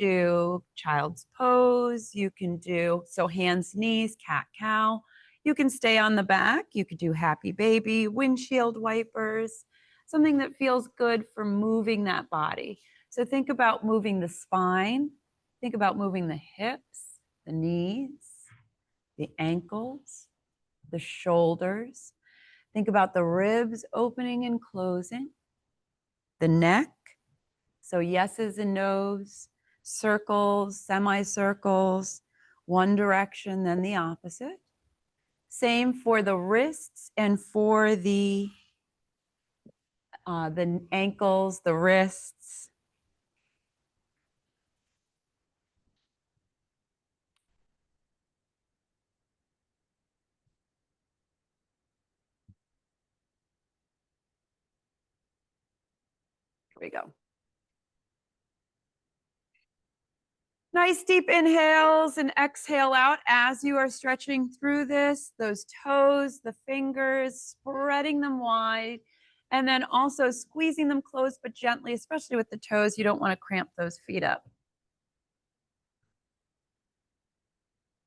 do child's pose. You can do, so hands, knees, cat, cow. You can stay on the back. You could do happy baby, windshield wipers, something that feels good for moving that body. So think about moving the spine. Think about moving the hips, the knees, the ankles, the shoulders. Think about the ribs opening and closing, the neck. So yeses and nos, circles, semicircles, one direction, then the opposite. Same for the wrists and for the ankles, the wrists. Here we go. Nice deep inhales and exhale out as you are stretching through this, those toes, the fingers, spreading them wide, and then also squeezing them closed but gently, especially with the toes. You don't want to cramp those feet up.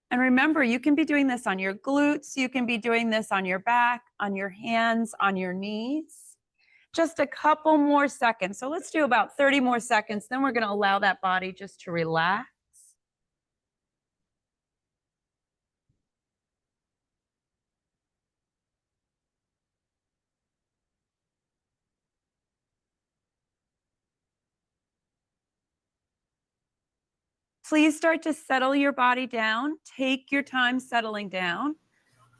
And remember, you can be doing this on your glutes. You can be doing this on your back, on your hands, on your knees. Just a couple more seconds. So let's do about 30 more seconds. Then we're going to allow that body just to relax. Please start to settle your body down. Take your time settling down.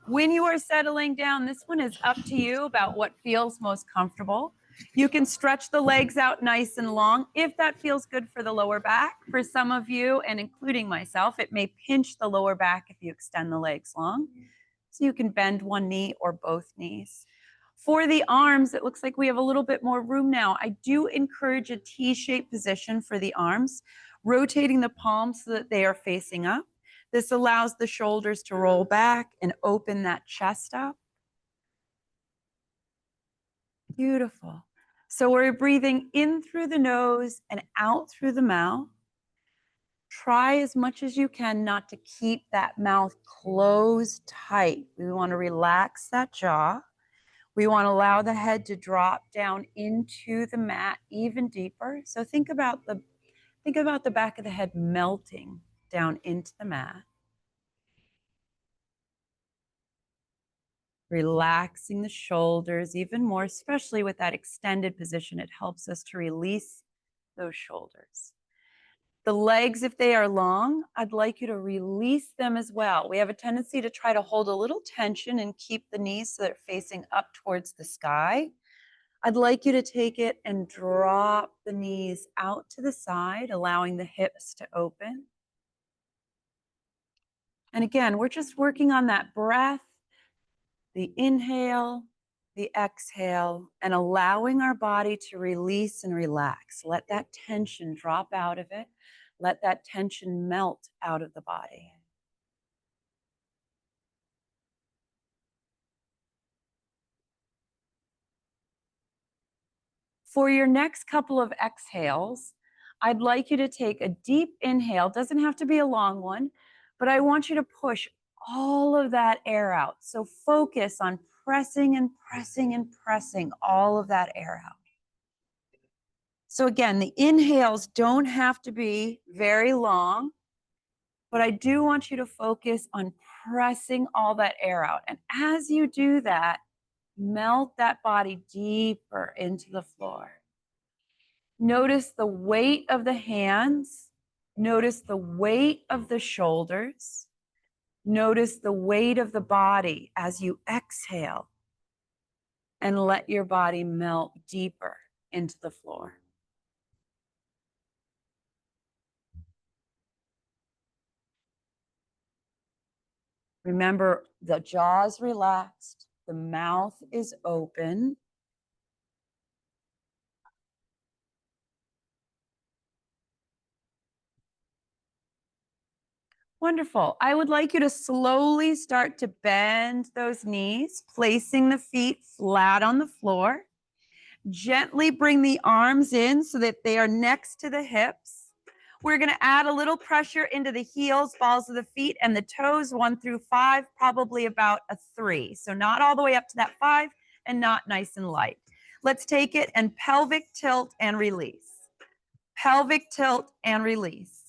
When you are settling down, this one is up to you about what feels most comfortable. You can stretch the legs out nice and long if that feels good for the lower back. For some of you, and including myself, it may pinch the lower back if you extend the legs long. So you can bend one knee or both knees. For the arms, it looks like we have a little bit more room now. I do encourage a T-shaped position for the arms, rotating the palms so that they are facing up. This allows the shoulders to roll back and open that chest up. Beautiful. So we're breathing in through the nose and out through the mouth. Try as much as you can not to keep that mouth closed tight. We want to relax that jaw. We want to allow the head to drop down into the mat even deeper. So think about the back of the head melting down into the mat. Relaxing the shoulders even more, especially with that extended position. It helps us to release those shoulders. The legs, if they are long, I'd like you to release them as well. We have a tendency to try to hold a little tension and keep the knees so they're facing up towards the sky. I'd like you to take it and drop the knees out to the side, allowing the hips to open. And again, we're just working on that breath, the inhale, the exhale, and allowing our body to release and relax. Let that tension drop out of it. Let that tension melt out of the body. For your next couple of exhales, I'd like you to take a deep inhale. Doesn't have to be a long one, but I want you to push all of that air out. So focus on pressing and pressing and pressing all of that air out. So again, the inhales don't have to be very long, but I do want you to focus on pressing all that air out. And as you do that, melt that body deeper into the floor. Notice the weight of the hands. Notice the weight of the shoulders. Notice the weight of the body as you exhale, and let your body melt deeper into the floor. Remember, the jaw is relaxed, the mouth is open. Wonderful. I would like you to slowly start to bend those knees, placing the feet flat on the floor. Gently bring the arms in so that they are next to the hips. We're going to add a little pressure into the heels, balls of the feet, and the toes, 1 through 5, probably about a 3. So not all the way up to that 5 and not nice and light. Let's take it and pelvic tilt and release. Pelvic tilt and release.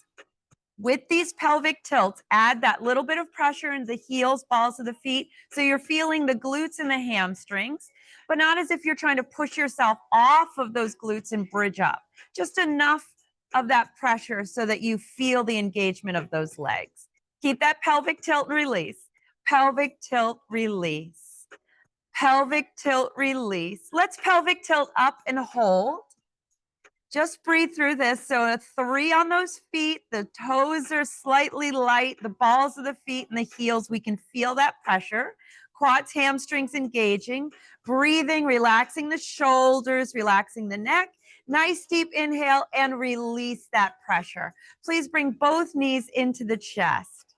With these pelvic tilts, add that little bit of pressure into the heels, balls of the feet. So you're feeling the glutes and the hamstrings, but not as if you're trying to push yourself off of those glutes and bridge up. Just enough of that pressure so that you feel the engagement of those legs. Keep that pelvic tilt and release. Pelvic tilt, release. Pelvic tilt, release. Let's pelvic tilt up and hold. Just breathe through this. So a 3 on those feet. The toes are slightly light. The balls of the feet and the heels, we can feel that pressure. Quads, hamstrings engaging. Breathing, relaxing the shoulders, relaxing the neck. Nice deep inhale and release that pressure. Please bring both knees into the chest.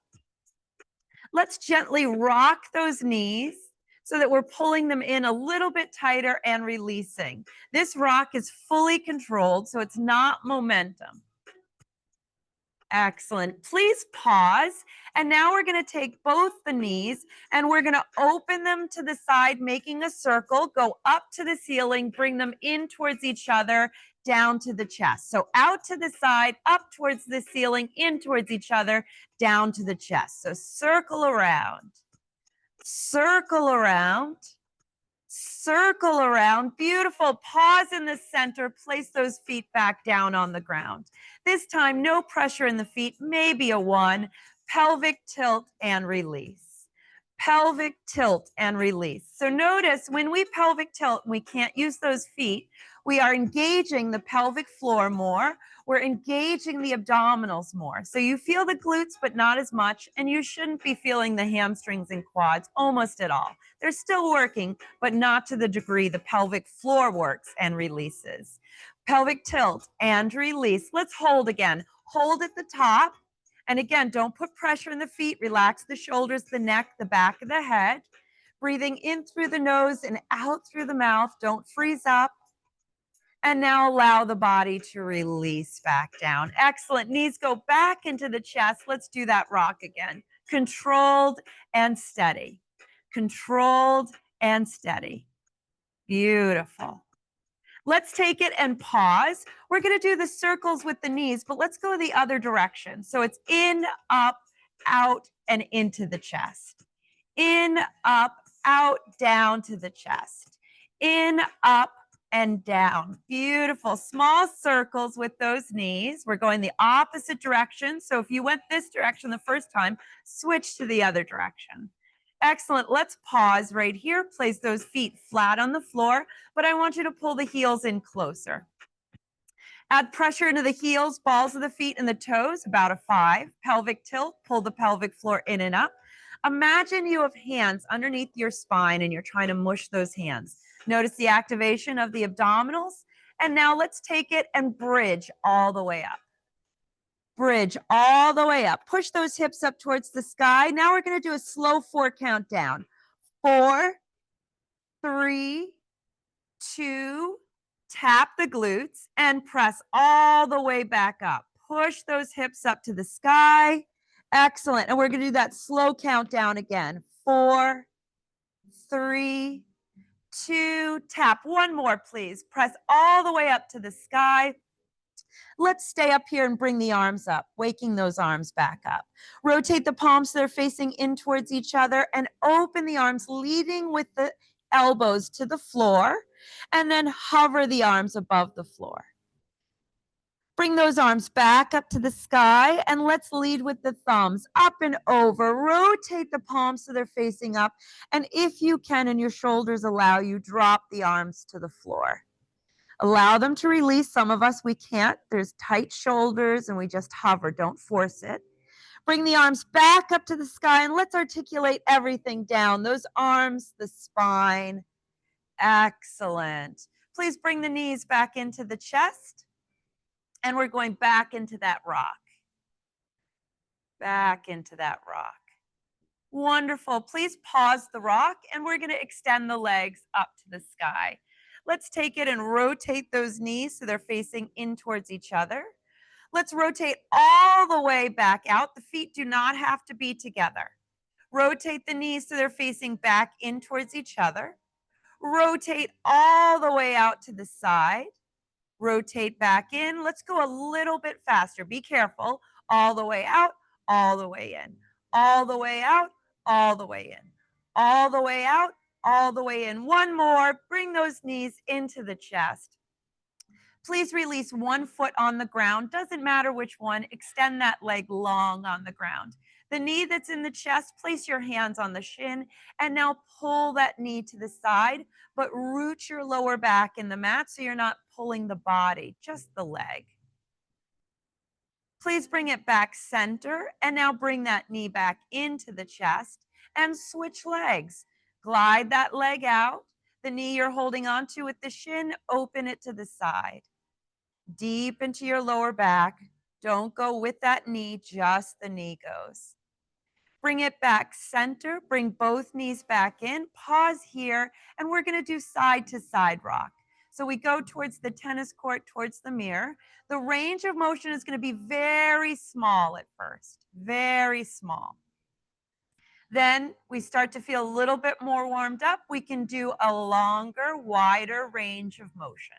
Let's gently rock those knees so that we're pulling them in a little bit tighter and releasing. This rock is fully controlled, so it's not momentum. Excellent. Please pause. And now we're going to take both the knees and we're going to open them to the side, making a circle, go up to the ceiling, bring them in towards each other, down to the chest. So out to the side, up towards the ceiling, in towards each other, down to the chest. So circle around. Circle around, circle around. Beautiful. Pause in the center. Place those feet back down on the ground. This time, no pressure in the feet, maybe a 1. Pelvic tilt and release. Pelvic tilt and release. So notice when we pelvic tilt, we can't use those feet. We are engaging the pelvic floor more. We're engaging the abdominals more. So you feel the glutes, but not as much. And you shouldn't be feeling the hamstrings and quads almost at all. They're still working, but not to the degree the pelvic floor works and releases. Pelvic tilt and release. Let's hold again. Hold at the top. And again, don't put pressure in the feet. Relax the shoulders, the neck, the back of the head. Breathing in through the nose and out through the mouth. Don't freeze up. And now allow the body to release back down. Excellent. Knees go back into the chest. Let's do that rock again. Controlled and steady. Controlled and steady. Beautiful. Let's take it and pause. We're going to do the circles with the knees, but let's go the other direction. So it's in, up, out, and into the chest. In, up, out, down to the chest. In, up, and down. Beautiful. Small circles with those knees. We're going the opposite direction. So if you went this direction the first time, switch to the other direction. Excellent. Let's pause right here. Place those feet flat on the floor, but I want you to pull the heels in closer. Add pressure into the heels, balls of the feet, and the toes, about a 5. Pelvic tilt, pull the pelvic floor in and up. Imagine you have hands underneath your spine and you're trying to mush those hands. Notice the activation of the abdominals. And now let's take it and bridge all the way up. Bridge all the way up. Push those hips up towards the sky. Now we're going to do a slow 4 count down. 4, 3, 2, tap the glutes and press all the way back up. Push those hips up to the sky. Excellent. And we're going to do that slow countdown again. 4, 3, 2, tap. One more, please. Press all the way up to the sky. Let's stay up here and bring the arms up, waking those arms back up. Rotate the palms so they're facing in towards each other and open the arms, leading with the elbows to the floor, and then hover the arms above the floor. Bring those arms back up to the sky, and let's lead with the thumbs up and over. Rotate the palms so they're facing up, and if you can and your shoulders allow you, drop the arms to the floor. Allow them to release. Some of us, we can't. There's tight shoulders and we just hover. Don't force it. Bring the arms back up to the sky and let's articulate everything down. Those arms, the spine. Excellent. Please bring the knees back into the chest. And we're going back into that rock. Back into that rock. Wonderful. Please pause the rock and we're going to extend the legs up to the sky. Let's take it and rotate those knees so they're facing in towards each other. Let's rotate all the way back out. The feet do not have to be together. Rotate the knees so they're facing back in towards each other. Rotate all the way out to the side. Rotate back in. Let's go a little bit faster. Be careful. All the way out, all the way in. All the way out, all the way in. All the way out, all the way in. One more. Bring those knees into the chest. Please release one foot on the ground. Doesn't matter which one. Extend that leg long on the ground. The knee that's in the chest, place your hands on the shin and now pull that knee to the side, but root your lower back in the mat so you're not pulling the body, just the leg. Please bring it back center and now bring that knee back into the chest and switch legs. Glide that leg out. The knee you're holding onto with the shin, open it to the side. Deep into your lower back. Don't go with that knee, just the knee goes. Bring it back center, bring both knees back in, pause here, and we're going to do side to side rock. So we go towards the tennis court, towards the mirror. The range of motion is going to be very small at first, very small. Then we start to feel a little bit more warmed up. We can do a longer, wider range of motion.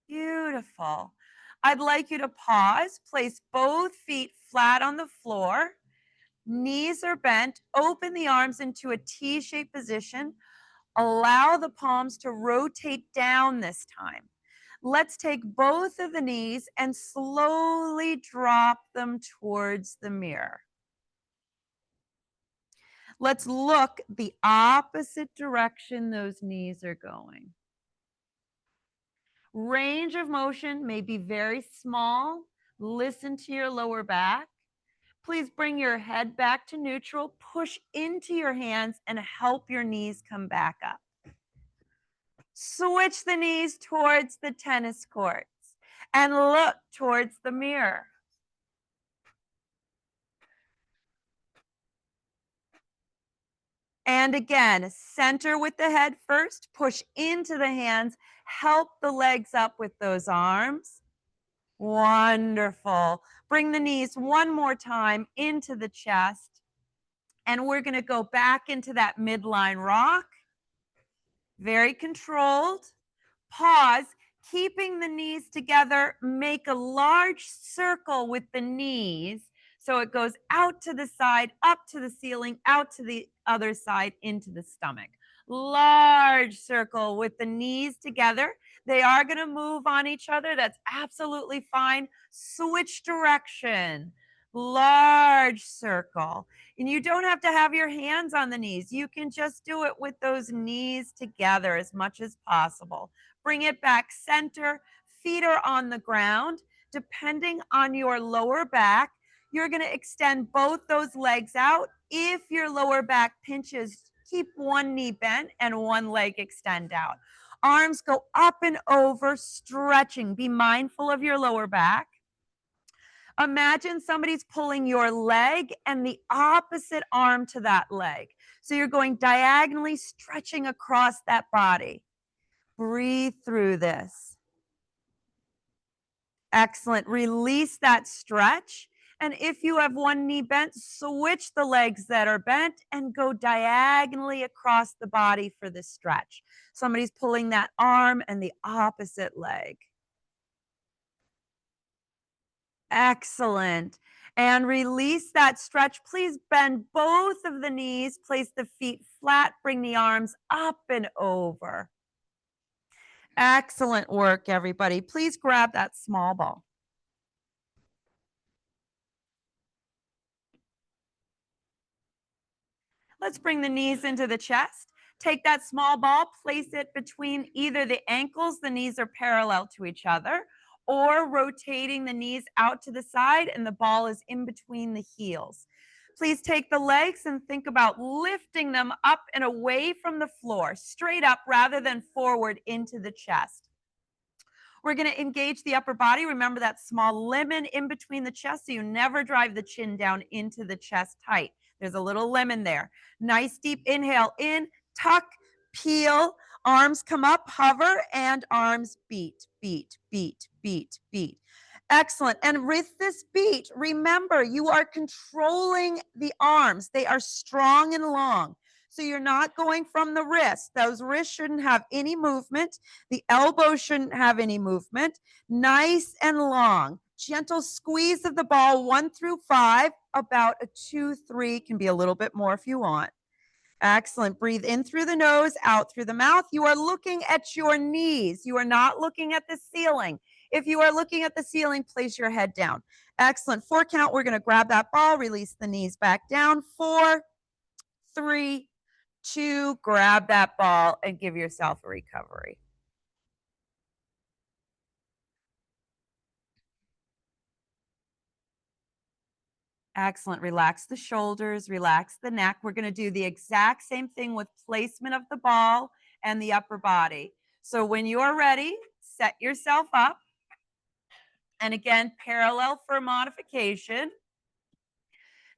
Beautiful. I'd like you to pause, place both feet flat on the floor, knees are bent, open the arms into a T-shaped position, allow the palms to rotate down this time. Let's take both of the knees and slowly drop them towards the mirror. Let's look the opposite direction those knees are going. Range of motion may be very small. Listen to your lower back. Please bring your head back to neutral. Push into your hands and help your knees come back up. Switch the knees towards the tennis courts and look towards the mirror. And again, center with the head first. Push into the hands. Help the legs up with those arms. Wonderful. Bring the knees one more time into the chest. And we're going to go back into that midline rock. Very controlled. Pause. Keeping the knees together, make a large circle with the knees. So it goes out to the side, up to the ceiling, out to the other side, into the stomach. Large circle with the knees together. They are going to move on each other. That's absolutely fine. Switch direction. Large circle. And you don't have to have your hands on the knees. You can just do it with those knees together as much as possible. Bring it back center. Feet are on the ground. Depending on your lower back, you're going to extend both those legs out. If your lower back pinches, keep one knee bent and one leg extend out. Arms go up and over, stretching. Be mindful of your lower back. Imagine somebody's pulling your leg and the opposite arm to that leg. So you're going diagonally, stretching across that body. Breathe through this. Excellent. Release that stretch. And if you have one knee bent, switch the legs that are bent and go diagonally across the body for this stretch. Somebody's pulling that arm and the opposite leg. Excellent. And release that stretch. Please bend both of the knees. Place the feet flat. Bring the arms up and over. Excellent work, everybody. Please grab that small ball. Let's bring the knees into the chest. Take that small ball, place it between either the ankles, the knees are parallel to each other, or rotating the knees out to the side and the ball is in between the heels. Please take the legs and think about lifting them up and away from the floor, straight up rather than forward into the chest. We're going to engage the upper body. Remember that small lemon in between the chest so you never drive the chin down into the chest tight. There's a little lemon there. Nice deep inhale in, tuck, peel, arms come up, hover, and arms beat, beat, beat, beat, beat. Excellent. And with this beat, remember you are controlling the arms. They are strong and long. So you're not going from the wrist. Those wrists shouldn't have any movement. The elbows shouldn't have any movement. Nice and long. Gentle squeeze of the ball 1 through 5. About a 2, 3 can be a little bit more if you want. Excellent. Breathe in through the nose, out through the mouth. You are looking at your knees. You are not looking at the ceiling. If you are looking at the ceiling, place your head down. Excellent. 4 count. We're going to grab that ball, release the knees back down. 4, 3, 2. Grab that ball and give yourself a recovery. Excellent. Relax the shoulders, relax the neck. We're going to do the exact same thing with placement of the ball and the upper body. So when you're ready, set yourself up. And again, parallel for modification.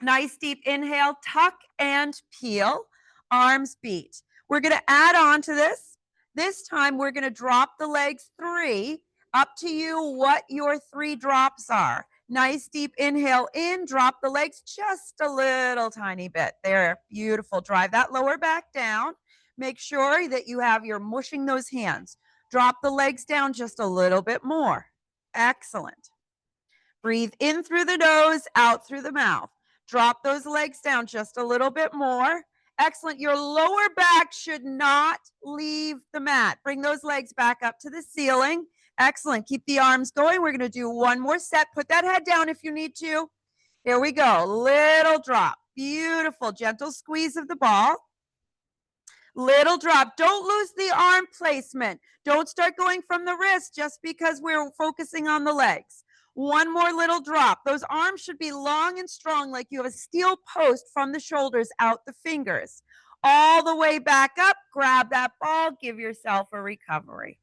Nice deep inhale, tuck and peel, arms beat. We're going to add on to this. This time we're going to drop the legs 3. Up to you what your 3 drops are. Nice deep inhale in, drop the legs just a little tiny bit. There, beautiful. Drive that lower back down. Make sure that you have your mushing those hands. Drop the legs down just a little bit more. Excellent. Breathe in through the nose, out through the mouth. Drop those legs down just a little bit more. Excellent. Your lower back should not leave the mat. Bring those legs back up to the ceiling. Excellent. Keep the arms going. We're going to do one more set. Put that head down if you need to. Here we go. Little drop. Beautiful. Gentle squeeze of the ball. Little drop. Don't lose the arm placement. Don't start going from the wrist just because we're focusing on the legs. One more little drop. Those arms should be long and strong, like you have a steel post from the shoulders out the fingers. All the way back up, grab that ball, give yourself a recovery.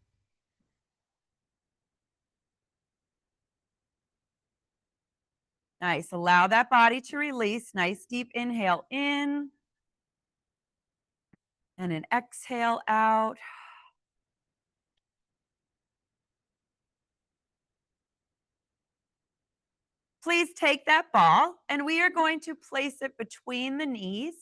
Nice. Allow that body to release. Nice deep inhale in and an exhale out. Please take that ball and we are going to place it between the knees.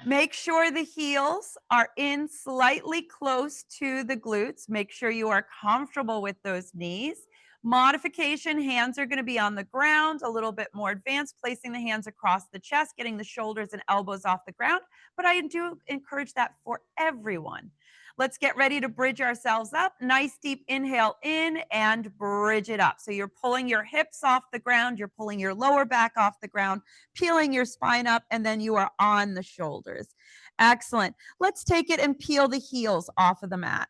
Make sure the heels are in slightly close to the glutes. Make sure you are comfortable with those knees. Modification, hands are going to be on the ground, a little bit more advanced, placing the hands across the chest, getting the shoulders and elbows off the ground. But I do encourage that for everyone. Let's get ready to bridge ourselves up. Nice deep inhale in and bridge it up. So you're pulling your hips off the ground, you're pulling your lower back off the ground, peeling your spine up, and then you are on the shoulders. Excellent. Let's take it and peel the heels off of the mat.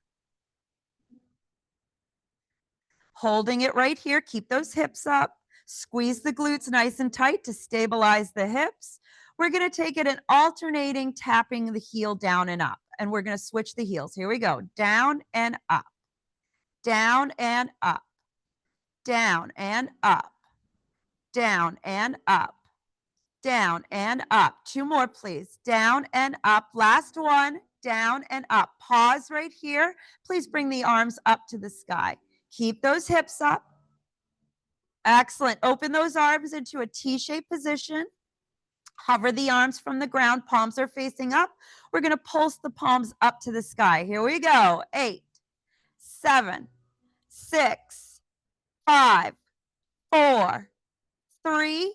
Holding it right here, keep those hips up. Squeeze the glutes nice and tight to stabilize the hips. We're going to take it and alternating, tapping the heel down and up. And we're going to switch the heels. Here we go. Down and up. Down and up. Down and up. Down and up. Down and up. 2 more, please. Down and up. Last one. Down and up. Pause right here. Please bring the arms up to the sky. Keep those hips up. Excellent. Open those arms into a T-shaped position. Hover the arms from the ground. Palms are facing up. We're going to pulse the palms up to the sky. Here we go. 8, 7, 6, 5, 4, 3,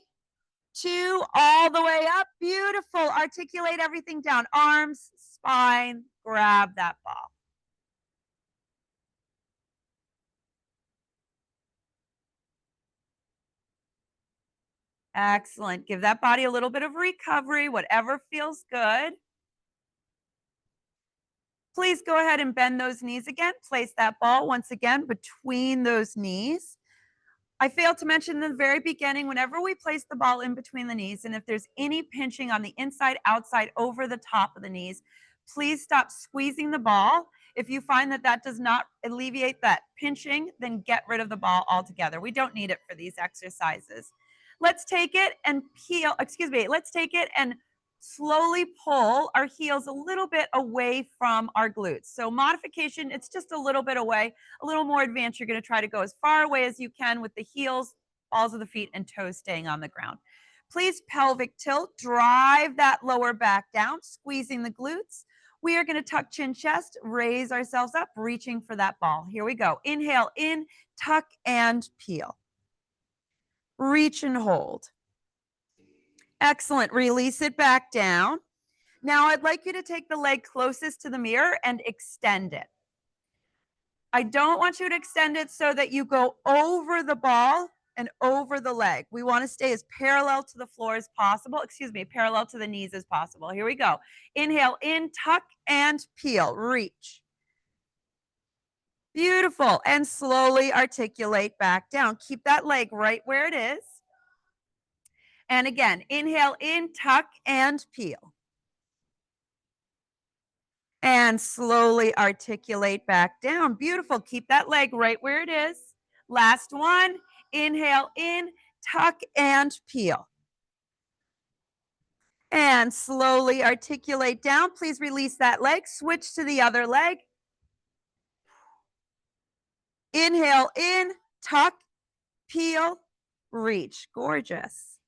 2, all the way up. Beautiful. Articulate everything down. Arms, spine, grab that ball. Excellent. Give that body a little bit of recovery, whatever feels good. Please go ahead and bend those knees again. Place that ball once again between those knees. I failed to mention in the very beginning, whenever we place the ball in between the knees, and if there's any pinching on the inside, outside, over the top of the knees, please stop squeezing the ball. If you find that that does not alleviate that pinching, then get rid of the ball altogether. We don't need it for these exercises. Let's take it and let's take it and slowly pull our heels a little bit away from our glutes. So modification, it's just a little bit away, a little more advanced. You're going to try to go as far away as you can with the heels, balls of the feet, and toes staying on the ground. Please pelvic tilt, drive that lower back down, squeezing the glutes. We are going to tuck chin chest, raise ourselves up, reaching for that ball. Here we go. Inhale in, tuck and peel. Reach and hold. Excellent. Release it back down. Now I'd like you to take the leg closest to the mirror and extend it. I don't want you to extend it so that you go over the ball and over the leg. We want to stay as parallel to the floor as possible. Excuse me, parallel to the knees as possible. Here we go. Inhale in, tuck and peel. Reach. Beautiful. And slowly articulate back down. Keep that leg right where it is. And again, inhale in, tuck and peel. And slowly articulate back down. Beautiful. Keep that leg right where it is. Last one. Inhale in, tuck and peel. And slowly articulate down. Please release that leg. Switch to the other leg. Inhale in, tuck, peel, reach. Gorgeous.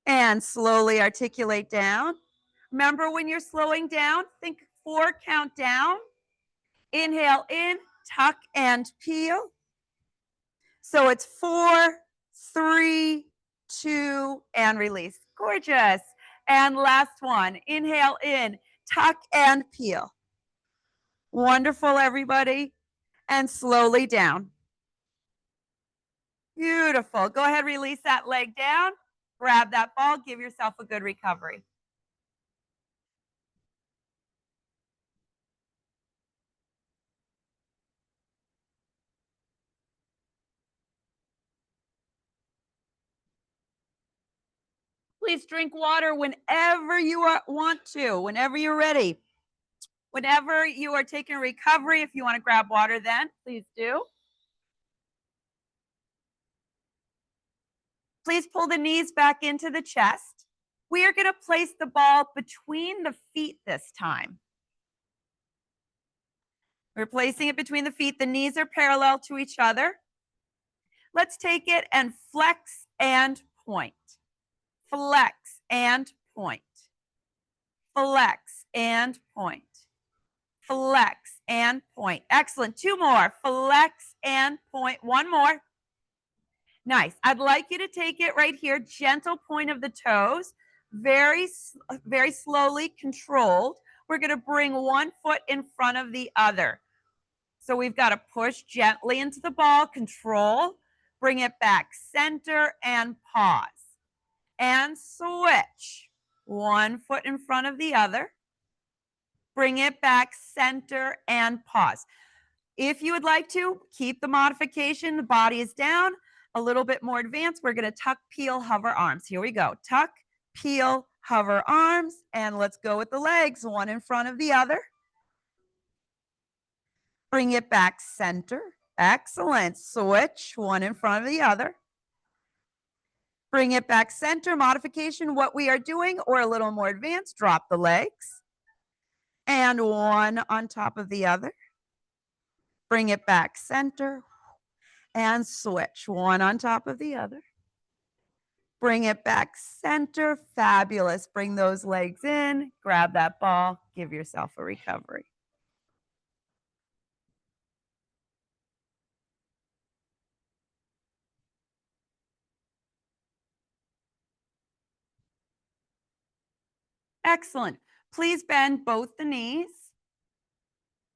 And slowly articulate down. Remember, when you're slowing down, think 4 count down. Inhale in, tuck and peel. So it's 4, 3, 2, and release. Gorgeous. And last one. Inhale in, tuck and peel. Wonderful, everybody. And slowly down. Beautiful. Go ahead, release that leg down. Grab that ball. Give yourself a good recovery. Please drink water whenever you want to, whenever you're ready. Whenever you are taking a recovery, if you want to grab water then, please do. Please pull the knees back into the chest. We are going to place the ball between the feet this time. We're placing it between the feet. The knees are parallel to each other. Let's take it and flex and point. Flex and point. Flex and point. Flex and point. Excellent. 2 more. Flex and point. 1 more. Nice. I'd like you to take it right here. Gentle point of the toes. Very, very slowly controlled. We're going to bring 1 foot in front of the other. So we've got to push gently into the ball. Control. Bring it back. Center and pause. And switch. 1 foot in front of the other. Bring it back, center, and pause. If you would like to, keep the modification. The body is down. A little bit more advanced. We're going to tuck, peel, hover arms. Here we go. Tuck, peel, hover arms. And let's go with the legs. 1 in front of the other. Bring it back, center. Excellent. Switch. 1 in front of the other. Bring it back, center. Modification, what we are doing, or a little more advanced, drop the legs. And 1 on top of the other. Bring it back, center, and switch. 1 on top of the other. Bring it back, center. Fabulous. Bring those legs in. Grab that ball. Give yourself a recovery. Excellent. Please bend both the knees.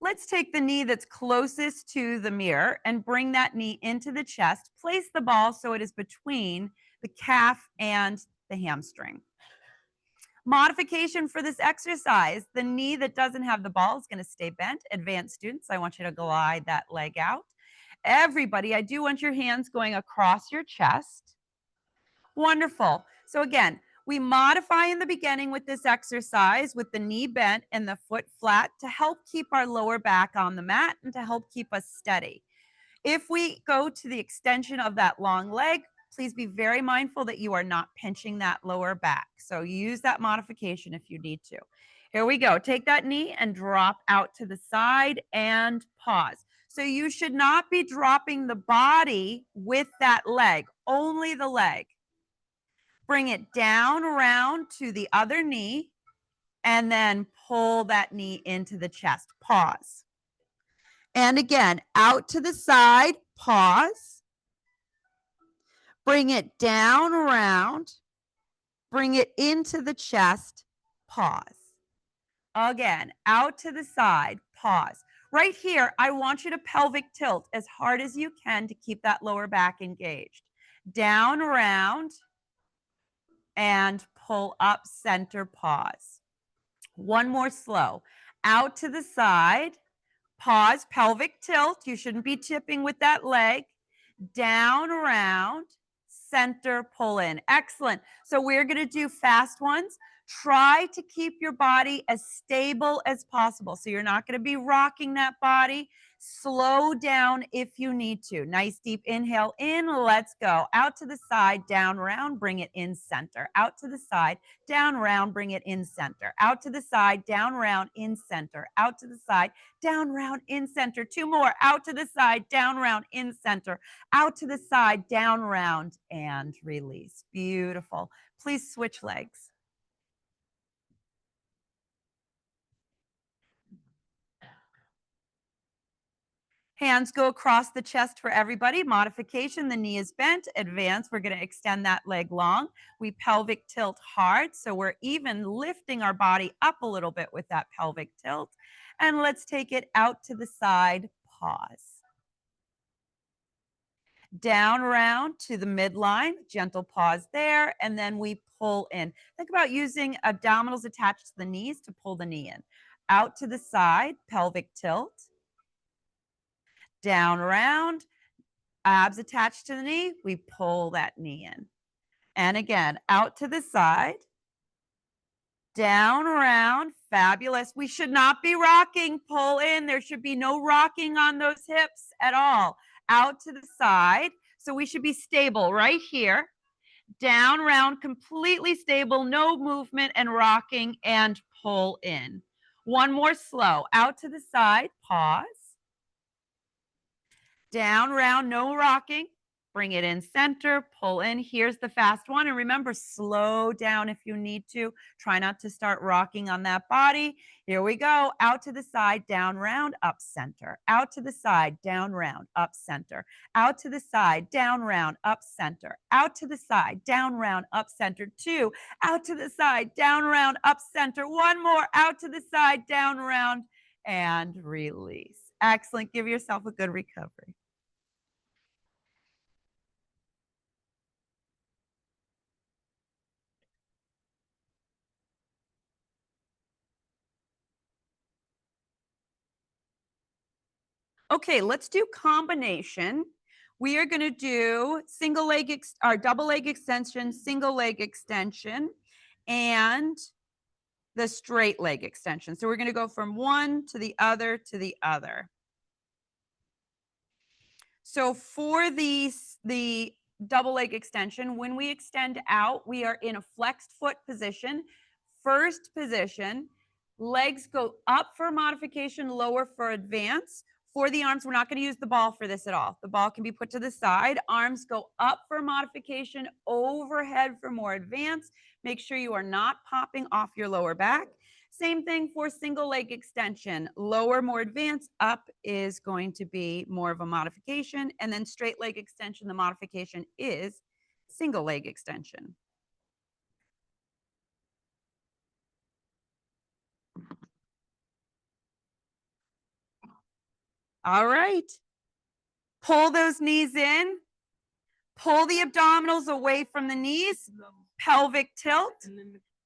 Let's take the knee that's closest to the mirror and bring that knee into the chest. Place the ball so it is between the calf and the hamstring. Modification for this exercise, the knee that doesn't have the ball is going to stay bent. Advanced students, I want you to glide that leg out. Everybody, I do want your hands going across your chest. Wonderful. So again, we modify in the beginning with this exercise with the knee bent and the foot flat to help keep our lower back on the mat and to help keep us steady. If we go to the extension of that long leg, please be very mindful that you are not pinching that lower back. So use that modification if you need to. Here we go. Take that knee and drop out to the side and pause. So you should not be dropping the body with that leg, only the leg. Bring it down around to the other knee and then pull that knee into the chest. Pause. And again, out to the side, pause. Bring it down around. Bring it into the chest, pause. Again, out to the side, pause. Right here, I want you to pelvic tilt as hard as you can to keep that lower back engaged. Down, around, and pull up, center, pause. One more slow. Out to the side, pause, pelvic tilt. You shouldn't be tipping with that leg. Down, around, center, pull in. Excellent. So we're going to do fast ones. Try to keep your body as stable as possible. So you're not going to be rocking that body. Slow down if you need to. Nice deep inhale in. Let's go. Out to the side, down, round, bring it in center. Out to the side, down, round, bring it in center. Out to the side, down, round, in center. Out to the side, down, round, in center. Two more. Out to the side, down, round, in center. Out to the side, down, round, and release. Beautiful. Please switch legs. Hands go across the chest for everybody. Modification, the knee is bent. Advance, we're going to extend that leg long. We pelvic tilt hard, so we're even lifting our body up a little bit with that pelvic tilt. And let's take it out to the side, pause. Down, round to the midline, gentle pause there, and then we pull in. Think about using abdominals attached to the knees to pull the knee in. Out to the side, pelvic tilt. Down, round, abs attached to the knee, we pull that knee in. And again, out to the side, down, around, fabulous. We should not be rocking, pull in. There should be no rocking on those hips at all. Out to the side. So we should be stable right here. Down, round, completely stable, no movement and rocking, and pull in. One more slow. Out to the side, pause. Down, round, no rocking. Bring it in center, pull in. Here's the fast one. And remember, slow down if you need to. Try not to start rocking on that body. Here we go. Out to the side, down, round, up, center. Out to the side, down, round, up, center. Out to the side, down, round, up, center. Out to the side, down, round, up, center. Two. Out to the side, down, round, up, center. One more. Out to the side, down, round, and release. Excellent. Give yourself a good recovery. Okay, let's do combination. We are going to do single leg or double leg extension, single leg extension, and the straight leg extension. So we're going to go from one to the other to the other. So for the double leg extension, when we extend out, we are in a flexed foot position. First position, legs go up for modification, lower for advance. For the arms, we're not going to use the ball for this at all. The ball can be put to the side. Arms go up for modification, overhead for more advance. Make sure you are not popping off your lower back. Same thing for single leg extension. Lower, more advanced. Up is going to be more of a modification. And then straight leg extension, the modification is single leg extension. All right. Pull those knees in. Pull the abdominals away from the knees. Pelvic tilt.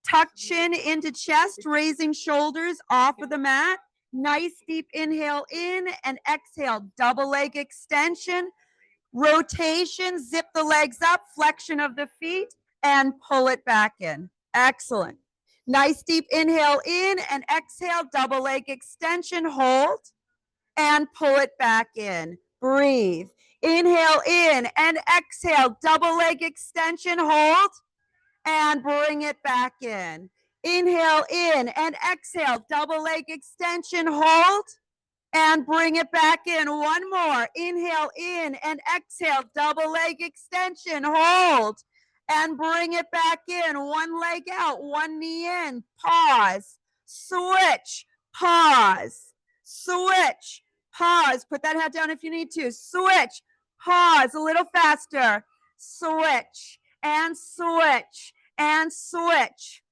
Tuck chin into chest, raising shoulders off of the mat. Nice deep inhale in and exhale. Double leg extension. Rotation, zip the legs up, flexion of the feet, and pull it back in. Excellent. Nice deep inhale in and exhale, double leg extension, hold, and pull it back in. Breathe. Inhale in and exhale, double leg extension, hold, and bring it back in. Inhale in and exhale, double leg extension, hold, and bring it back in. One more. Inhale in and exhale, double leg extension, hold, and bring it back in. One leg out, one knee in, pause, switch, pause, switch, pause. Put that head down if you need to. Switch, pause, a little faster, switch, and switch, and switch,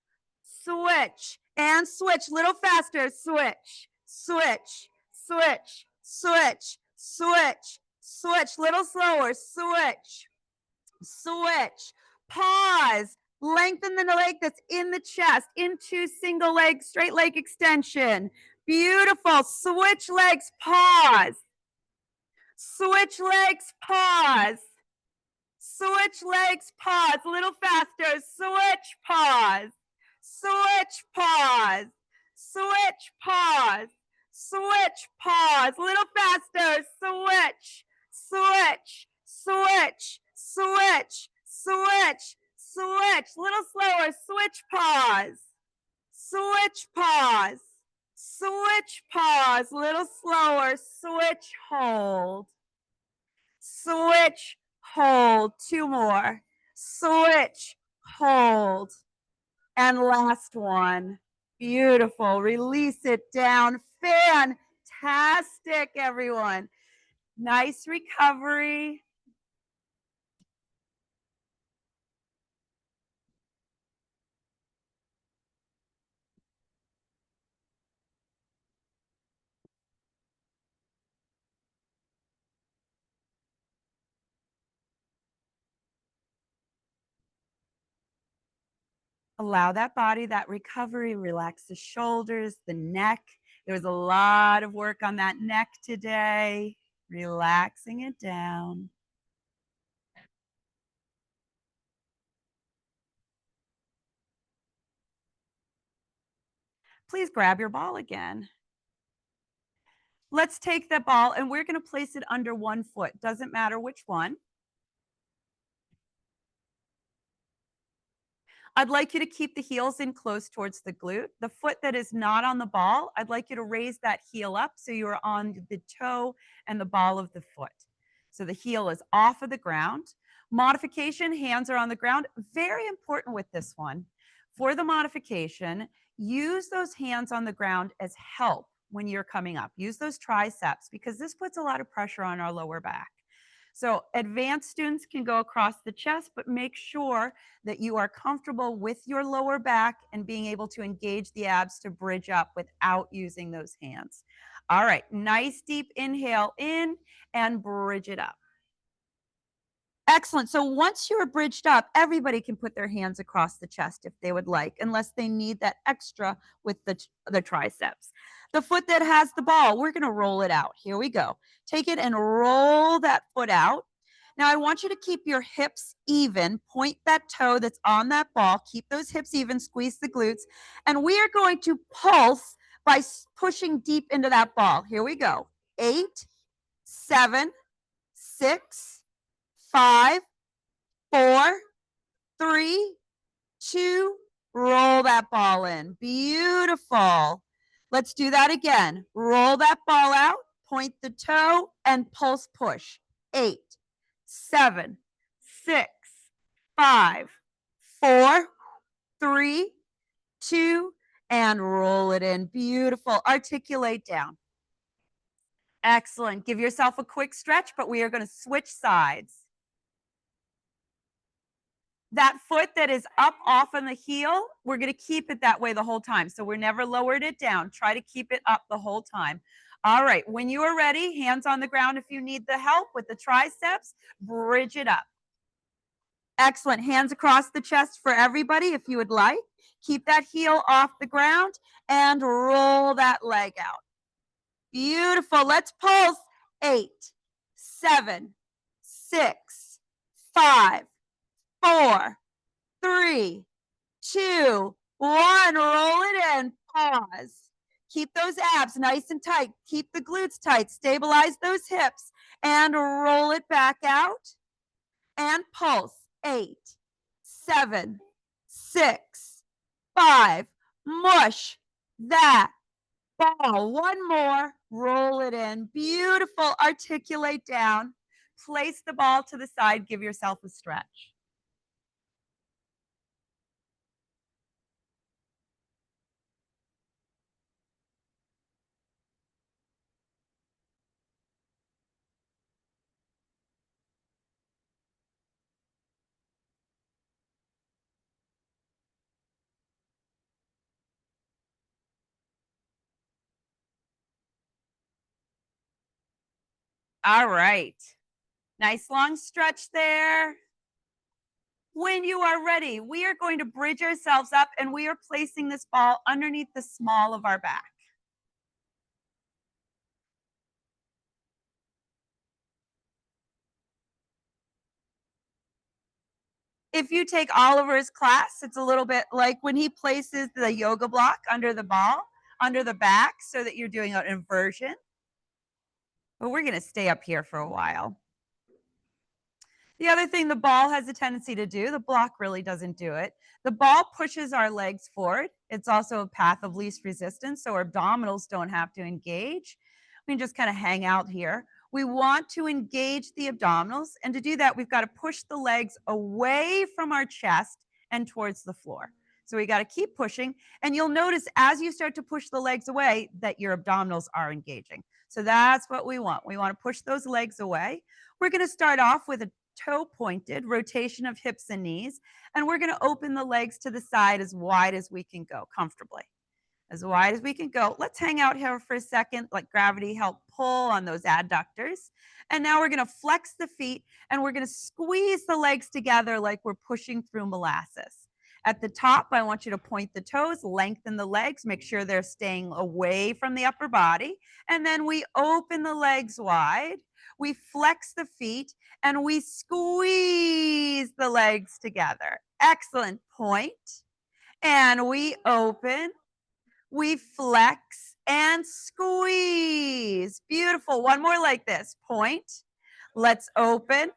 switch, and switch, little faster, switch, switch, switch, switch, switch, switch, little slower, switch, switch, pause, lengthen the leg that's in the chest into single leg, straight leg extension. Beautiful. Switch legs, pause. Switch legs, pause. Switch legs, pause. A little faster. Switch, pause. Switch, pause. Switch, pause. Switch, pause. A little faster. Switch, switch, switch, switch, switch, switch. Little slower. Switch, pause. Switch, pause. Switch, pause. Little slower. Switch, hold. Switch, hold. Two more. Switch, hold. And last one. Beautiful. Release it down. Fantastic, everyone. Nice recovery. Allow that body, that recovery, relax the shoulders, the neck. There was a lot of work on that neck today. Relaxing it down. Please grab your ball again. Let's take that ball and we're going to place it under one foot. Doesn't matter which one. I'd like you to keep the heels in close towards the glute. The foot that is not on the ball, I'd like you to raise that heel up so you're on the toe and the ball of the foot. So the heel is off of the ground. Modification, hands are on the ground. Very important with this one. For the modification, use those hands on the ground as help when you're coming up. Use those triceps because this puts a lot of pressure on our lower back. So advanced students can go across the chest, but make sure that you are comfortable with your lower back and being able to engage the abs to bridge up without using those hands. All right, nice deep inhale in and bridge it up. Excellent. So once you're bridged up, everybody can put their hands across the chest if they would like, unless they need that extra with the triceps. The foot that has the ball, we're going to roll it out. Here we go. Take it and roll that foot out. Now I want you to keep your hips even. Point that toe that's on that ball. Keep those hips even. Squeeze the glutes. And we are going to pulse by pushing deep into that ball. Here we go. 8, 7, 6, 5, 4, 3, 2, roll that ball in. Beautiful. Let's do that again. Roll that ball out, point the toe, and pulse push. 8, 7, 6, 5, 4, 3, 2, and roll it in. Beautiful. Articulate down. Excellent. Give yourself a quick stretch, but we are going to switch sides. That foot that is up off on the heel, we're going to keep it that way the whole time. So we're never lowered it down. Try to keep it up the whole time. All right. When you are ready, hands on the ground if you need the help with the triceps, bridge it up. Excellent. Hands across the chest for everybody if you would like. Keep that heel off the ground and roll that leg out. Beautiful. Let's pulse. 8, 7, 6, 5, 4, 3, 2, 1. Roll it in. Pause. Keep those abs nice and tight. Keep the glutes tight. Stabilize those hips and roll it back out and pulse. 8, 7, 6, 5. Mush that ball. One more. Roll it in. Beautiful. Articulate down. Place the ball to the side. Give yourself a stretch. All right. Nice long stretch there. When you are ready, we are going to bridge ourselves up and we are placing this ball underneath the small of our back. If you take Oliver's class, it's a little bit like when he places the yoga block under the ball, under the back, so that you're doing an inversion. But we're going to stay up here for a while. The other thing the ball has a tendency to do, the block really doesn't do it. The ball pushes our legs forward. It's also a path of least resistance, so our abdominals don't have to engage. We can just kind of hang out here. We want to engage the abdominals, and to do that, we've got to push the legs away from our chest and towards the floor. So we got to keep pushing, and you'll notice as you start to push the legs away that your abdominals are engaging. So that's what we want. We want to push those legs away. We're going to start off with a toe pointed rotation of hips and knees, and we're going to open the legs to the side as wide as we can go comfortably. As wide as we can go. Let's hang out here for a second, let gravity help pull on those adductors. And now we're going to flex the feet and we're going to squeeze the legs together like we're pushing through molasses. At the top, I want you to point the toes, lengthen the legs, make sure they're staying away from the upper body. And then we open the legs wide, we flex the feet, and we squeeze the legs together. Excellent. Point. And we open, we flex and squeeze. Beautiful. One more like this. Point. Let's open,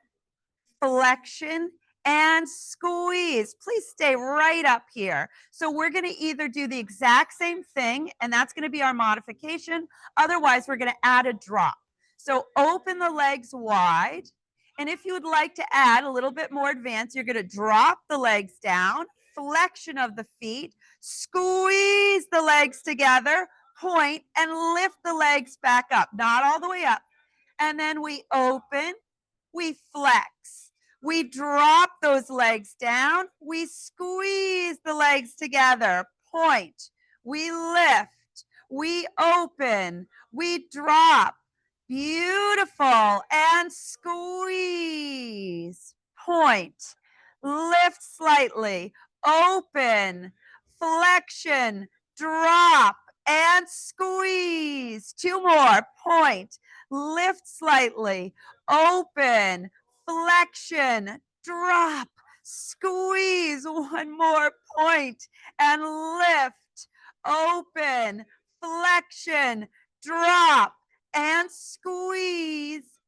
flexion, and squeeze. Please stay right up here. So we're going to either do the exact same thing, and that's going to be our modification. Otherwise, we're going to add a drop. So open the legs wide. And if you would like to add a little bit more advanced, you're going to drop the legs down, flexion of the feet, squeeze the legs together, point, and lift the legs back up. Not all the way up. And then we open, we flex. We drop those legs down. We squeeze the legs together. Point. We lift. We open. We drop. Beautiful. And squeeze. Point. Lift slightly. Open. Flexion. Drop. And squeeze. Two more. Point. Lift slightly. Open. Flexion, drop, squeeze, one more point, and lift, open, flexion, drop, and squeeze,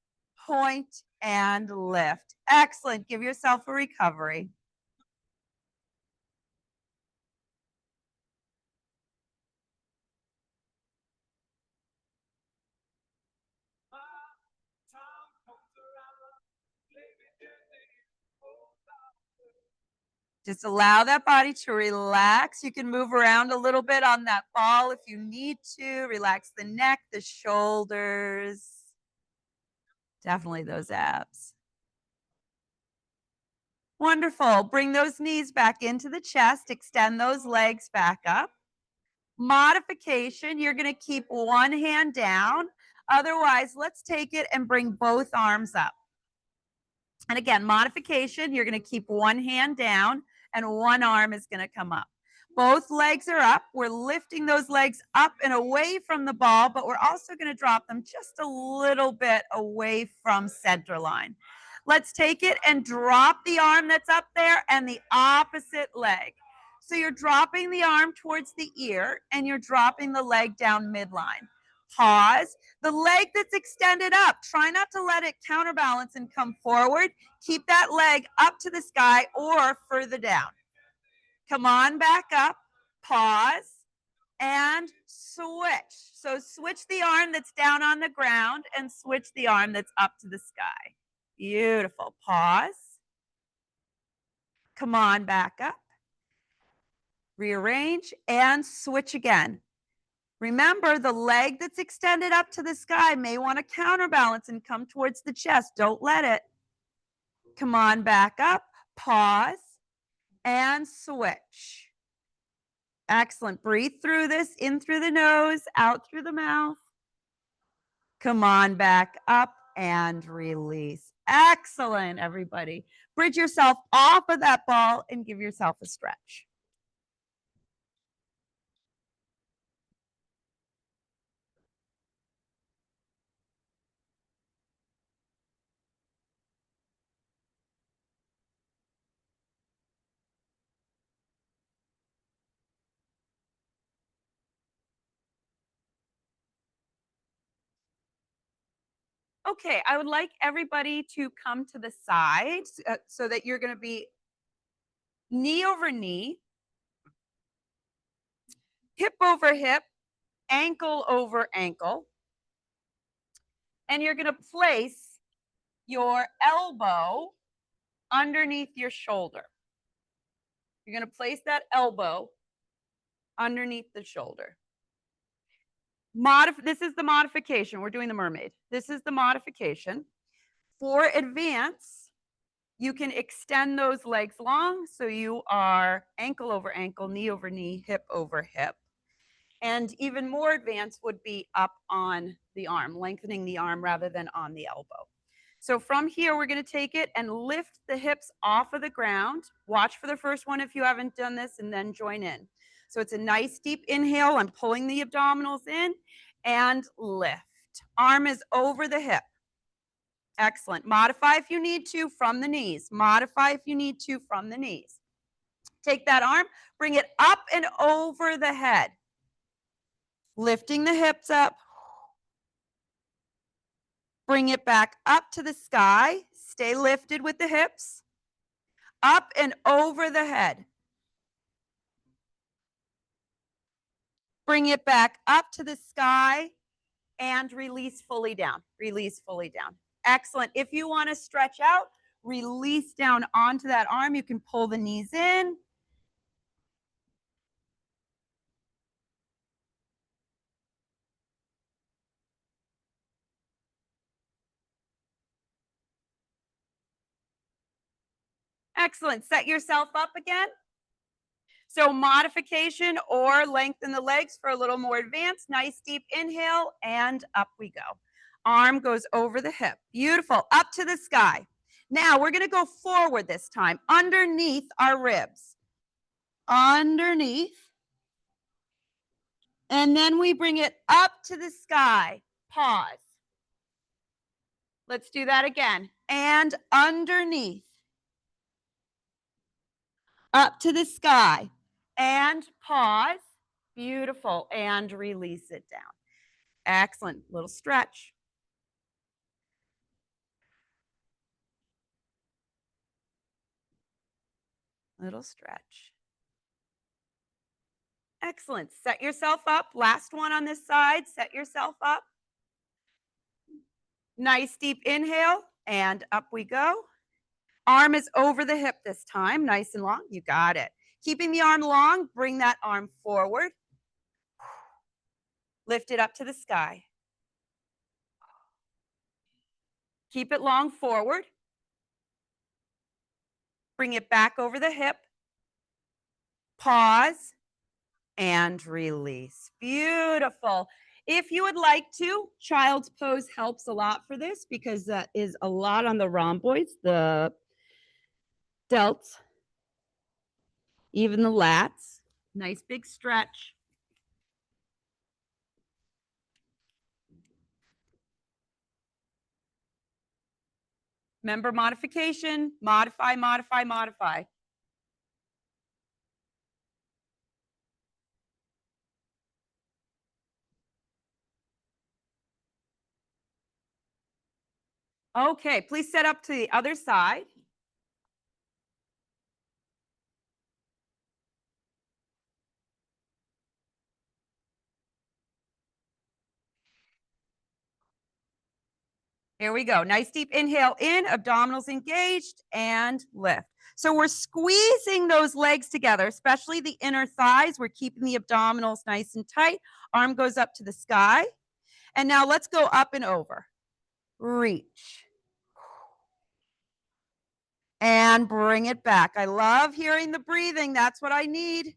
point, and lift. Excellent. Give yourself a recovery. Just allow that body to relax. You can move around a little bit on that ball if you need to. Relax the neck, the shoulders. Definitely those abs. Wonderful. Bring those knees back into the chest. Extend those legs back up. Modification, you're going to keep one hand down. Otherwise, let's take it and bring both arms up. And again, modification, you're going to keep one hand down and one arm is going to come up. Both legs are up. We're lifting those legs up and away from the ball, but we're also going to drop them just a little bit away from center line. Let's take it and drop the arm that's up there and the opposite leg. So you're dropping the arm towards the ear and you're dropping the leg down midline. Pause. The leg that's extended up, try not to let it counterbalance and come forward. Keep that leg up to the sky or further down. Come on back up. Pause and switch. So switch the arm that's down on the ground and switch the arm that's up to the sky. Beautiful. Pause. Come on back up. Rearrange and switch again. Remember, the leg that's extended up to the sky may want to counterbalance and come towards the chest. Don't let it. Come on back up. Pause and switch. Excellent. Breathe through this, in through the nose, out through the mouth. Come on back up and release. Excellent, everybody. Bridge yourself off of that ball and give yourself a stretch. Okay, I would like everybody to come to the side so that you're going to be knee over knee, hip over hip, ankle over ankle. And you're going to place your elbow underneath your shoulder. You're going to place that elbow underneath the shoulder. This is the modification. We're doing the mermaid. This is the modification. For advance, you can extend those legs long, so you are ankle over ankle, knee over knee, hip over hip. And even more advanced would be up on the arm, lengthening the arm rather than on the elbow. So from here, we're going to take it and lift the hips off of the ground. Watch for the first one if you haven't done this, and then join in. So it's a nice deep inhale. I'm pulling the abdominals in and lift. Arm is over the hip. Excellent. Modify if you need to from the knees. Modify if you need to from the knees. Take that arm, bring it up and over the head. Lifting the hips up. Bring it back up to the sky. Stay lifted with the hips. Up and over the head. Bring it back up to the sky and release fully down. Release fully down. Excellent. If you want to stretch out, release down onto that arm. You can pull the knees in. Excellent. Set yourself up again. So modification or lengthen the legs for a little more advanced. Nice deep inhale and up we go. Arm goes over the hip. Beautiful. Up to the sky. Now we're going to go forward this time, underneath our ribs. Underneath. And then we bring it up to the sky. Pause. Let's do that again. And underneath. Up to the sky. And pause. Beautiful. And release it down. Excellent. Little stretch. Little stretch. Excellent. Set yourself up. Last one on this side. Set yourself up. Nice deep inhale and up we go. Arm is over the hip this time. Nice and long. You got it. Keeping the arm long, bring that arm forward. Lift it up to the sky. Keep it long forward. Bring it back over the hip. Pause and release. Beautiful. If you would like to, child's pose helps a lot for this because that is a lot on the rhomboids, the delts, even the lats. Nice big stretch. Member modification, modify, modify, modify. Okay, please set up to the other side. Here we go. Nice deep inhale in, abdominals engaged, and lift. So we're squeezing those legs together, especially the inner thighs. We're keeping the abdominals nice and tight. Arm goes up to the sky. And now let's go up and over. Reach. And bring it back. I love hearing the breathing. That's what I need.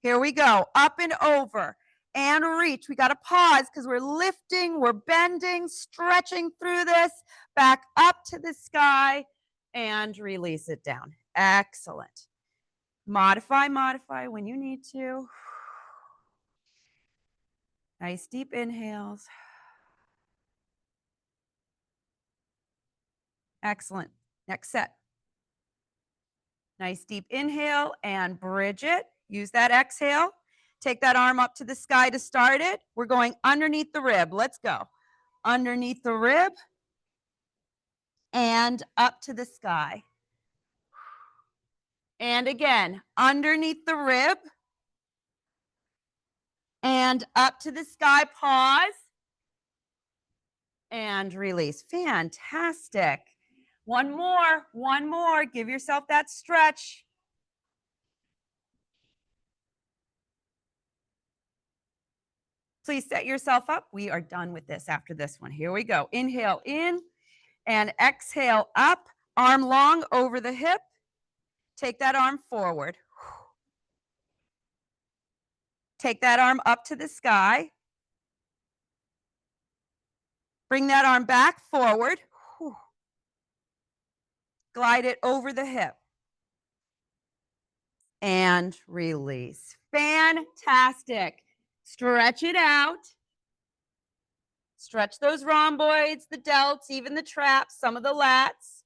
Here we go. Up and over. And reach. We got to pause because we're lifting, we're bending, stretching through this. Back up to the sky and release it down. Excellent. Modify, modify when you need to. Nice deep inhales. Excellent. Next set. Nice deep inhale and bridge it. Use that exhale. Take that arm up to the sky to start it. We're going underneath the rib. Let's go. Underneath the rib and up to the sky. And again, underneath the rib and up to the sky. Pause and release. Fantastic. One more, one more. Give yourself that stretch. Please set yourself up. We are done with this after this one. Here we go. Inhale in and exhale up. Arm long over the hip. Take that arm forward. Take that arm up to the sky. Bring that arm back forward. Glide it over the hip. And release. Fantastic. Stretch it out. Stretch those rhomboids, the delts, even the traps, some of the lats.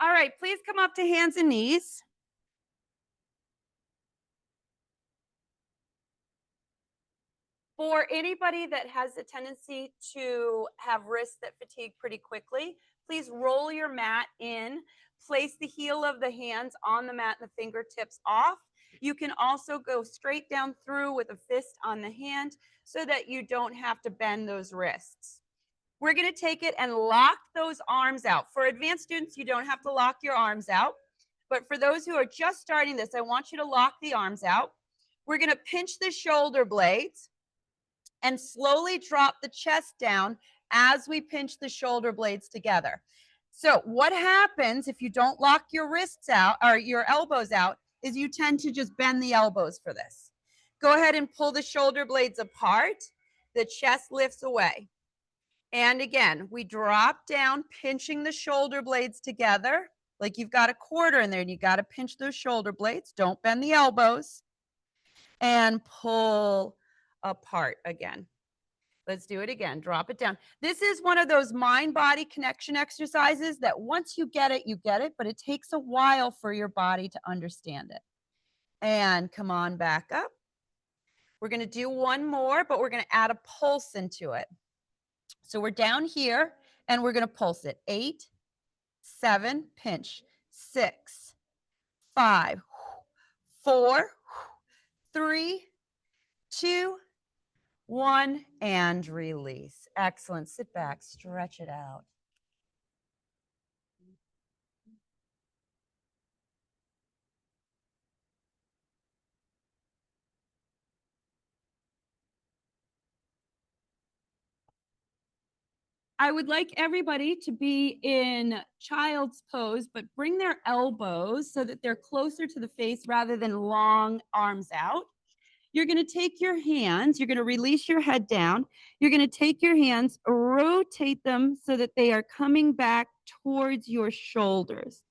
All right, please come up to hands and knees. For anybody that has a tendency to have wrists that fatigue pretty quickly, please roll your mat in. Place the heel of the hands on the mat and the fingertips off. You can also go straight down through with a fist on the hand so that you don't have to bend those wrists. We're going to take it and lock those arms out. For advanced students, you don't have to lock your arms out. But for those who are just starting this, I want you to lock the arms out. We're going to pinch the shoulder blades and slowly drop the chest down as we pinch the shoulder blades together. So what happens if you don't lock your wrists out or your elbows out is you tend to just bend the elbows for this. Go ahead and pull the shoulder blades apart. The chest lifts away. And again, we drop down, pinching the shoulder blades together, like you've got a quarter in there and you got to pinch those shoulder blades. Don't bend the elbows. And pull apart again. Let's do it again. Drop it down. This is one of those mind-body connection exercises that once you get it, but it takes a while for your body to understand it. And come on back up. We're going to do one more, but we're going to add a pulse into it. So we're down here and we're going to pulse it. 8, 7, pinch. 6, 5, 4, 3, 2, 1, and release. Excellent. Sit back, stretch it out. I would like everybody to be in child's pose, but bring their elbows so that they're closer to the face rather than long arms out. You're going to take your hands, you're going to release your head down. You're going to take your hands, rotate them so that they are coming back towards your shoulders.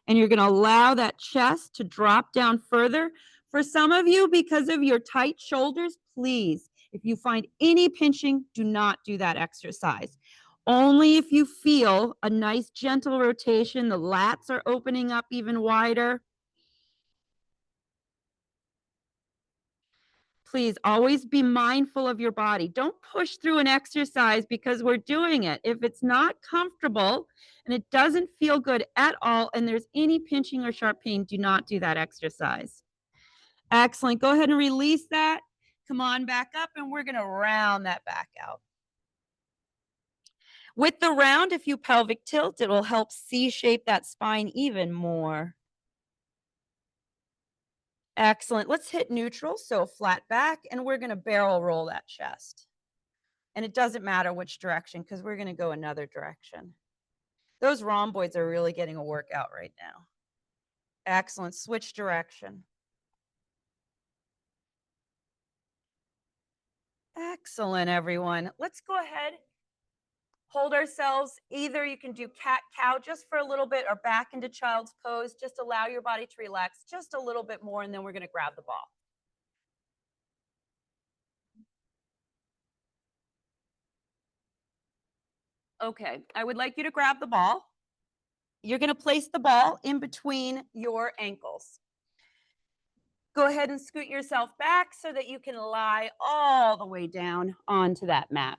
And you're going to allow that chest to drop down further. For some of you, because of your tight shoulders, please, if you find any pinching, do not do that exercise. Only if you feel a nice gentle rotation, the lats are opening up even wider. Please always be mindful of your body. Don't push through an exercise because we're doing it. If it's not comfortable and it doesn't feel good at all and there's any pinching or sharp pain, do not do that exercise. Excellent. Go ahead and release that. Come on back up and we're going to round that back out. With the round, if you pelvic tilt, it will help C-shape that spine even more. Excellent. Let's hit neutral, so flat back, and we're going to barrel roll that chest. And it doesn't matter which direction because we're going to go another direction. Those rhomboids are really getting a workout right now. Excellent. Switch direction. Excellent, everyone. Let's go ahead. Hold ourselves. Either you can do cat-cow just for a little bit or back into child's pose. Just allow your body to relax just a little bit more, and then we're going to grab the ball. Okay, I would like you to grab the ball. You're going to place the ball in between your ankles. Go ahead and scoot yourself back so that you can lie all the way down onto that mat.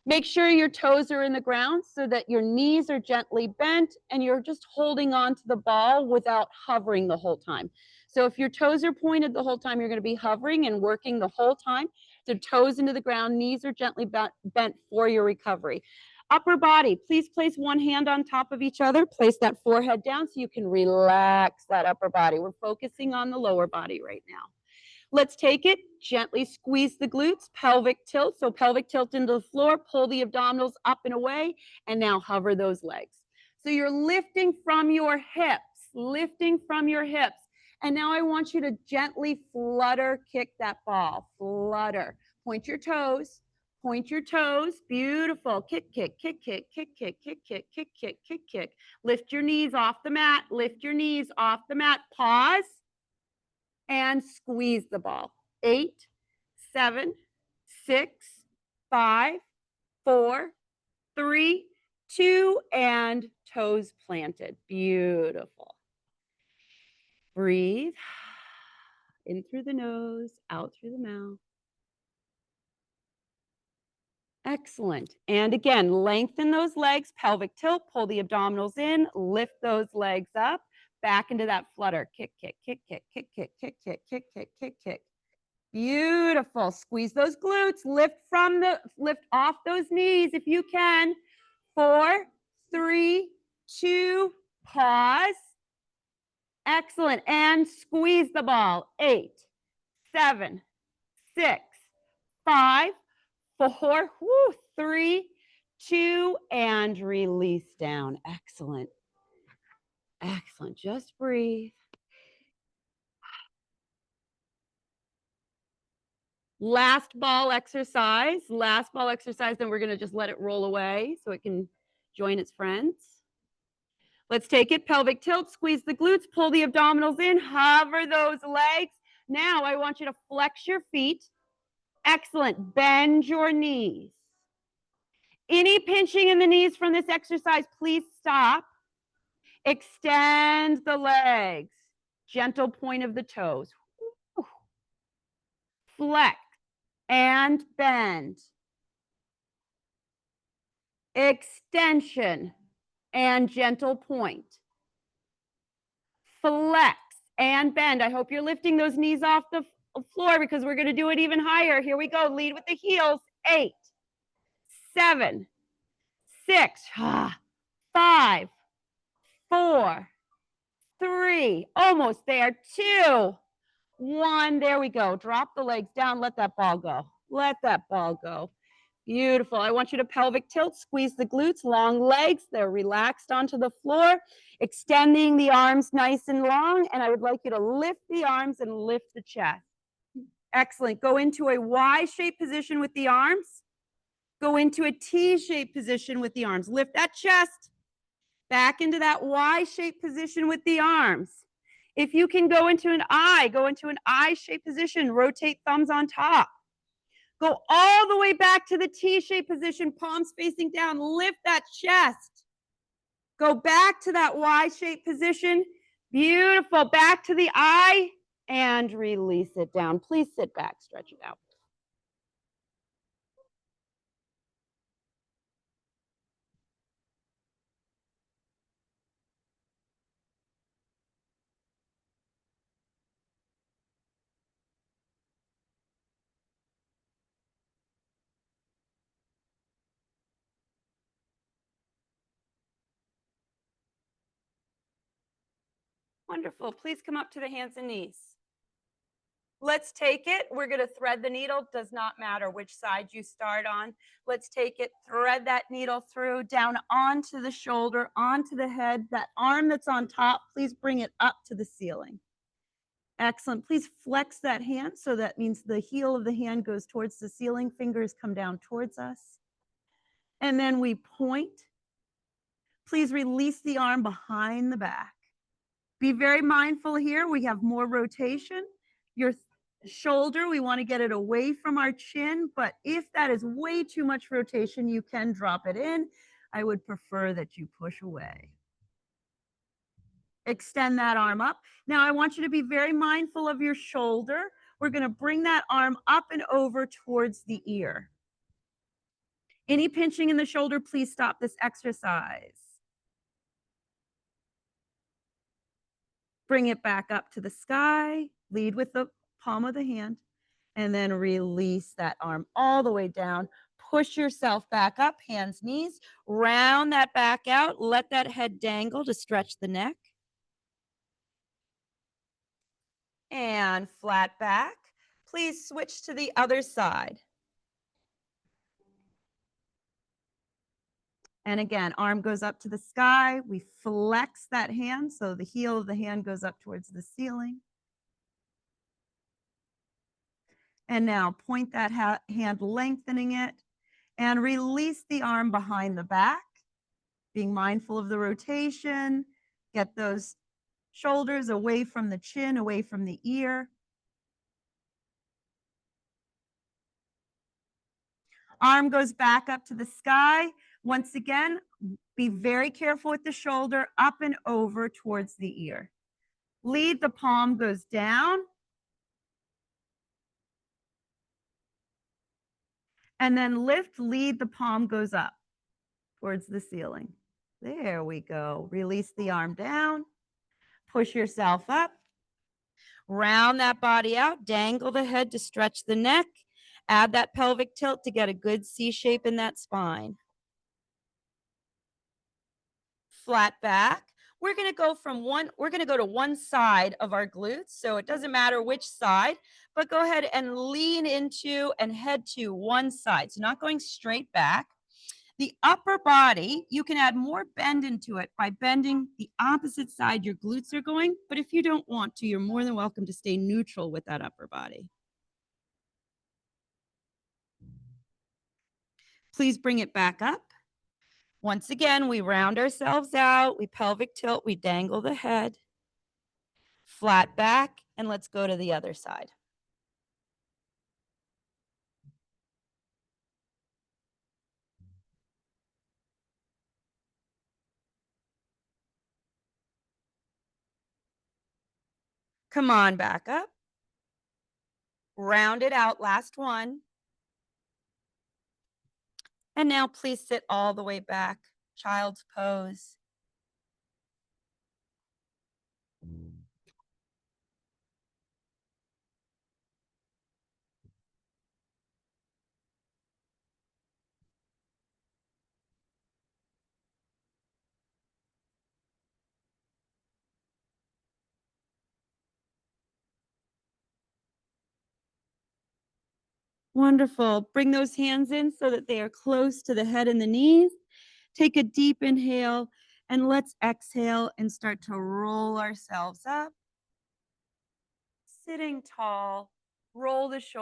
Make sure your toes are in the ground so that your knees are gently bent and you're just holding on to the ball without hovering the whole time. So if your toes are pointed the whole time, you're going to be hovering and working the whole time. So toes into the ground, knees are gently bent for your recovery. Upper body, please place one hand on top of each other. Place that forehead down so you can relax that upper body. We're focusing on the lower body right now. Let's take it, gently squeeze the glutes, pelvic tilt. So pelvic tilt into the floor, pull the abdominals up and away, and now hover those legs. So you're lifting from your hips, lifting from your hips. And now I want you to gently flutter kick that ball, flutter. Point your toes, point your toes. Beautiful. Kick, kick, kick, kick, kick, kick, kick, kick, kick, kick, kick, kick. Lift your knees off the mat, lift your knees off the mat. Pause. And squeeze the ball. 8, 7, 6, 5, 4, 3, 2, and toes planted. Beautiful. Breathe. In through the nose, out through the mouth. Excellent. And again, lengthen those legs, pelvic tilt, pull the abdominals in, lift those legs up. Back into that flutter. Kick, kick, kick, kick, kick, kick, kick, kick, kick, kick, kick, kick. Beautiful. Squeeze those glutes. Lift off those knees if you can. 4, 3, 2, pause. Excellent. And squeeze the ball. 8, 7, 6, 5, 4, 3, 2, and release down. Excellent. Excellent. Just breathe. Last ball exercise, then we're going to just let it roll away so it can join its friends. Let's take it, pelvic tilt, squeeze the glutes, pull the abdominals in, hover those legs. Now I want you to flex your feet. Excellent. Bend your knees. Any pinching in the knees from this exercise, please stop. Extend the legs. Gentle point of the toes. Flex and bend. Extension and gentle point. Flex and bend. I hope you're lifting those knees off the floor because we're going to do it even higher. Here we go. Lead with the heels. 8, 7, 6, 5, 4, 3, almost there. 2, 1. There we go. Drop the legs down. Let that ball go. Let that ball go. Beautiful. I want you to pelvic tilt, squeeze the glutes, long legs. They're relaxed onto the floor, extending the arms nice and long. And I would like you to lift the arms and lift the chest. Excellent. Go into a Y-shaped position with the arms. Go into a T-shaped position with the arms. Lift that chest back into that Y-shaped position with the arms. If you can go into an I-shaped position. Rotate thumbs on top. Go all the way back to the T-shaped position, palms facing down. Lift that chest. Go back to that Y-shaped position. Beautiful. Back to the I and release it down. Please sit back, stretch it out. Wonderful. Please come up to the hands and knees. Let's take it. We're going to thread the needle. Does not matter which side you start on. Let's take it, thread that needle through, down onto the shoulder, onto the head. That arm that's on top, please bring it up to the ceiling. Excellent. Please flex that hand. So that means the heel of the hand goes towards the ceiling. Fingers come down towards us. And then we point. Please release the arm behind the back. Be very mindful here. We have more rotation. Your shoulder, we want to get it away from our chin, but if that is way too much rotation, you can drop it in. I would prefer that you push away. Extend that arm up. Now I want you to be very mindful of your shoulder. We're going to bring that arm up and over towards the ear. Any pinching in the shoulder, please stop this exercise. Bring it back up to the sky. Lead with the palm of the hand. And then release that arm all the way down. Push yourself back up, hands, knees. Round that back out. Let that head dangle to stretch the neck. And flat back. Please switch to the other side. And again, arm goes up to the sky. We flex that hand so the heel of the hand goes up towards the ceiling. And now point that hand, lengthening it, and release the arm behind the back, being mindful of the rotation. Get those shoulders away from the chin, away from the ear. Arm goes back up to the sky. Once again, be very careful with the shoulder, up and over towards the ear. Lead, the palm goes down. And then lift, lead, the palm goes up towards the ceiling. There we go. Release the arm down. Push yourself up. Round that body out. Dangle the head to stretch the neck. Add that pelvic tilt to get a good C shape in that spine. Flat back. We're going to go to one side of our glutes. So it doesn't matter which side, but go ahead and lean into and head to one side. So not going straight back. The upper body, you can add more bend into it by bending the opposite side your glutes are going. But if you don't want to, you're more than welcome to stay neutral with that upper body. Please bring it back up. Once again, we round ourselves out, we pelvic tilt, we dangle the head, flat back, and let's go to the other side. Come on, back up. Round it out, last one. And now please sit all the way back, child's pose. Wonderful. Bring those hands in so that they are close to the head and the knees. Take a deep inhale and let's exhale and start to roll ourselves up. Sitting tall. Roll the shoulders.